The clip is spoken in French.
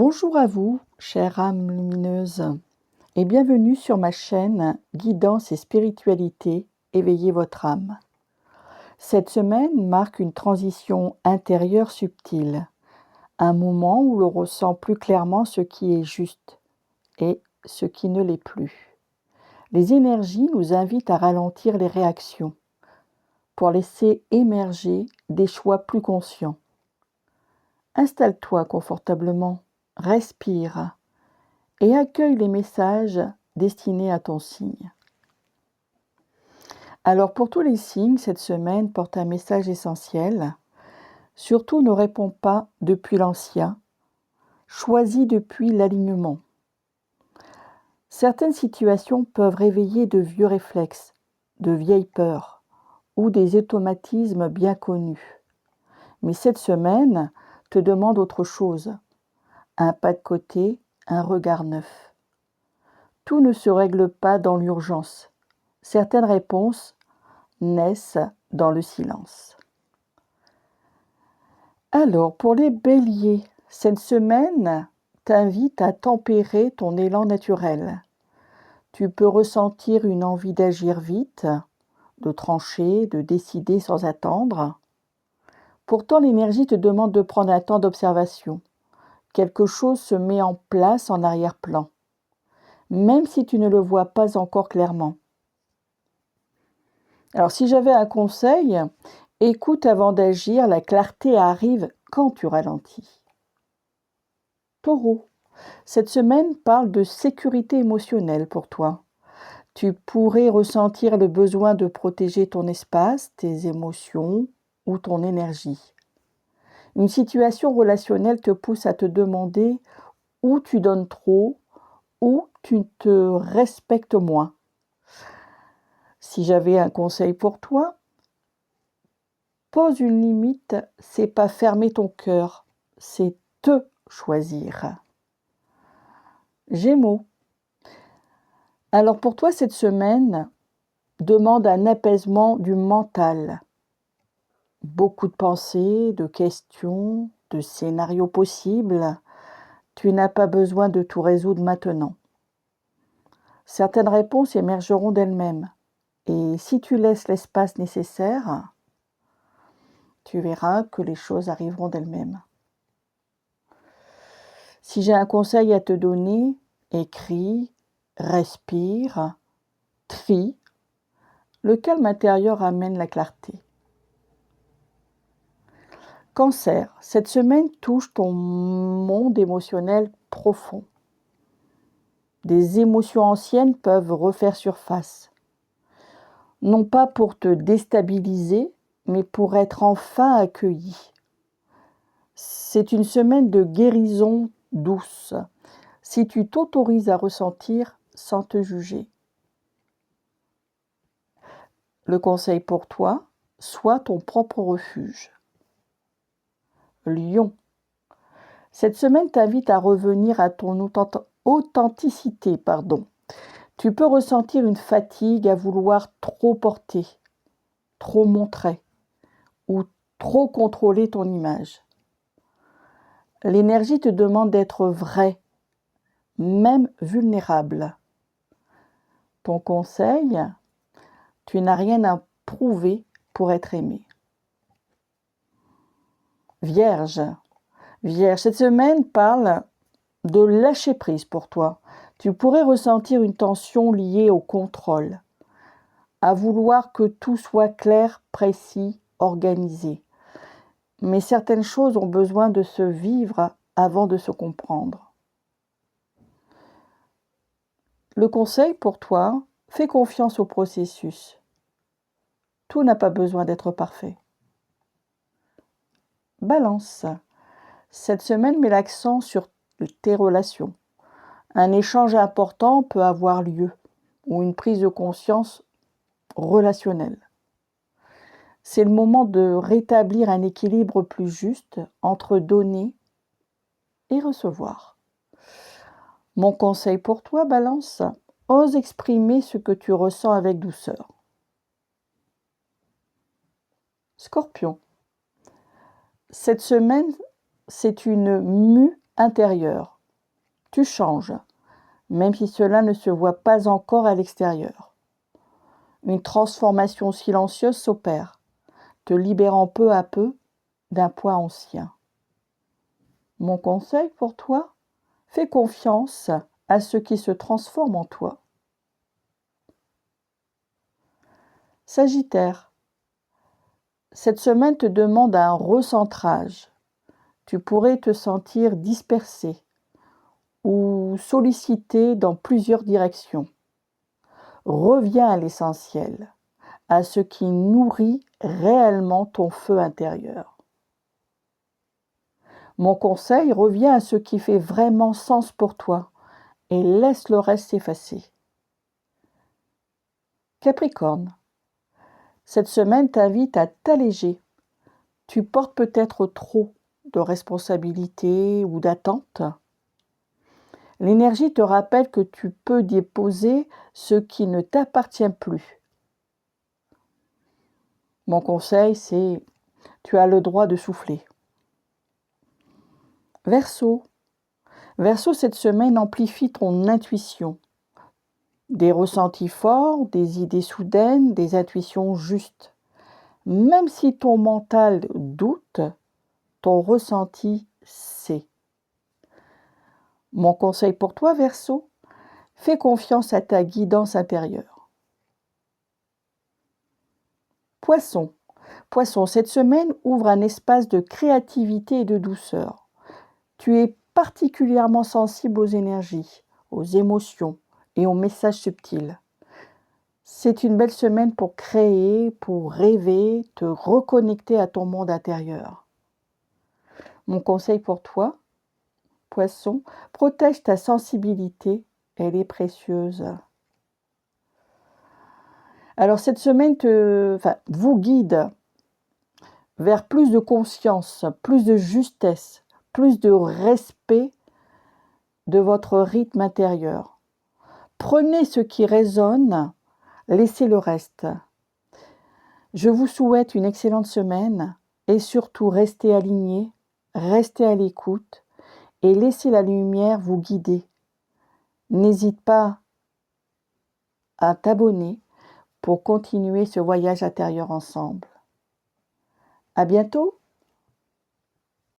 Bonjour à vous, chère âme lumineuse, et bienvenue sur ma chaîne Guidance et Spiritualité, éveillez votre âme. Cette semaine marque une transition intérieure subtile, un moment où l'on ressent plus clairement ce qui est juste et ce qui ne l'est plus. Les énergies nous invitent à ralentir les réactions pour laisser émerger des choix plus conscients. Installe-toi confortablement, respire et accueille les messages destinés à ton signe. Alors pour tous les signes, cette semaine porte un message essentiel. Surtout ne réponds pas depuis l'ancien, choisis depuis l'alignement. Certaines situations peuvent réveiller de vieux réflexes, de vieilles peurs ou des automatismes bien connus. Mais cette semaine te demande autre chose, un pas de côté, un regard neuf. Tout ne se règle pas dans l'urgence. Certaines réponses naissent dans le silence. Alors, pour les béliers, cette semaine t'invite à tempérer ton élan naturel. Tu peux ressentir une envie d'agir vite, de trancher, de décider sans attendre. Pourtant, l'énergie te demande de prendre un temps d'observation. Quelque chose se met en place en arrière-plan, même si tu ne le vois pas encore clairement. Alors, si j'avais un conseil, écoute avant d'agir, la clarté arrive quand tu ralentis. Taureau, cette semaine parle de sécurité émotionnelle pour toi. Tu pourrais ressentir le besoin de protéger ton espace, tes émotions ou ton énergie. Une situation relationnelle te pousse à te demander où tu donnes trop, où tu te respectes moins. Si j'avais un conseil pour toi, pose une limite, c'est pas fermer ton cœur, c'est te choisir. Gémeaux. Alors pour toi, cette semaine demande un apaisement du mental. Beaucoup de pensées, de questions, de scénarios possibles. Tu n'as pas besoin de tout résoudre maintenant. Certaines réponses émergeront d'elles-mêmes. Et si tu laisses l'espace nécessaire, tu verras que les choses arriveront d'elles-mêmes. Si j'ai un conseil à te donner, écris, respire, trie. Le calme intérieur amène la clarté. Cancer, cette semaine touche ton monde émotionnel profond. Des émotions anciennes peuvent refaire surface. Non pas pour te déstabiliser, mais pour être enfin accueilli. C'est une semaine de guérison douce, si tu t'autorises à ressentir sans te juger. Le conseil pour toi, sois ton propre refuge. Lion, cette semaine t'invite à revenir à ton authenticité. Tu peux ressentir une fatigue à vouloir trop porter, trop montrer ou trop contrôler ton image. L'énergie te demande d'être vrai, même vulnérable. Ton conseil, tu n'as rien à prouver pour être aimé. Vierge, cette semaine parle de lâcher prise pour toi. Tu pourrais ressentir une tension liée au contrôle, à vouloir que tout soit clair, précis, organisé. Mais certaines choses ont besoin de se vivre avant de se comprendre. Le conseil pour toi, fais confiance au processus. Tout n'a pas besoin d'être parfait. Balance. Cette semaine met l'accent sur tes relations. Un échange important peut avoir lieu ou une prise de conscience relationnelle. C'est le moment de rétablir un équilibre plus juste entre donner et recevoir. Mon conseil pour toi, Balance, ose exprimer ce que tu ressens avec douceur. Scorpion, cette semaine, c'est une mue intérieur. Tu changes, même si cela ne se voit pas encore à l'extérieur. Une transformation silencieuse s'opère, te libérant peu à peu d'un poids ancien. Mon conseil pour toi, fais confiance à ce qui se transforme en toi. Sagittaire, cette semaine te demande un recentrage. Tu pourrais te sentir dispersé ou sollicité dans plusieurs directions. Reviens à l'essentiel, à ce qui nourrit réellement ton feu intérieur. Mon conseil, reviens à ce qui fait vraiment sens pour toi et laisse le reste s'effacer. Capricorne, cette semaine t'invite à t'alléger. Tu portes peut-être trop de responsabilités ou d'attentes. L'énergie te rappelle que tu peux déposer ce qui ne t'appartient plus. Mon conseil, c'est tu as le droit de souffler. Verseau, cette semaine amplifie ton intuition. Des ressentis forts, des idées soudaines, des intuitions justes. Même si ton mental doute, ton ressenti sait. Mon conseil pour toi, Verseau, fais confiance à ta guidance intérieure. Poisson, cette semaine ouvre un espace de créativité et de douceur. Tu es particulièrement sensible aux énergies, aux émotions et aux messages subtils. C'est une belle semaine pour créer, pour rêver, te reconnecter à ton monde intérieur. Mon conseil pour toi, Poisson, protège ta sensibilité, elle est précieuse. Alors cette semaine vous guide vers plus de conscience, plus de justesse, plus de respect de votre rythme intérieur. Prenez ce qui résonne, laissez le reste. Je vous souhaite une excellente semaine et surtout restez alignés, restez à l'écoute et laissez la lumière vous guider. N'hésite pas à t'abonner pour continuer ce voyage intérieur ensemble. À bientôt!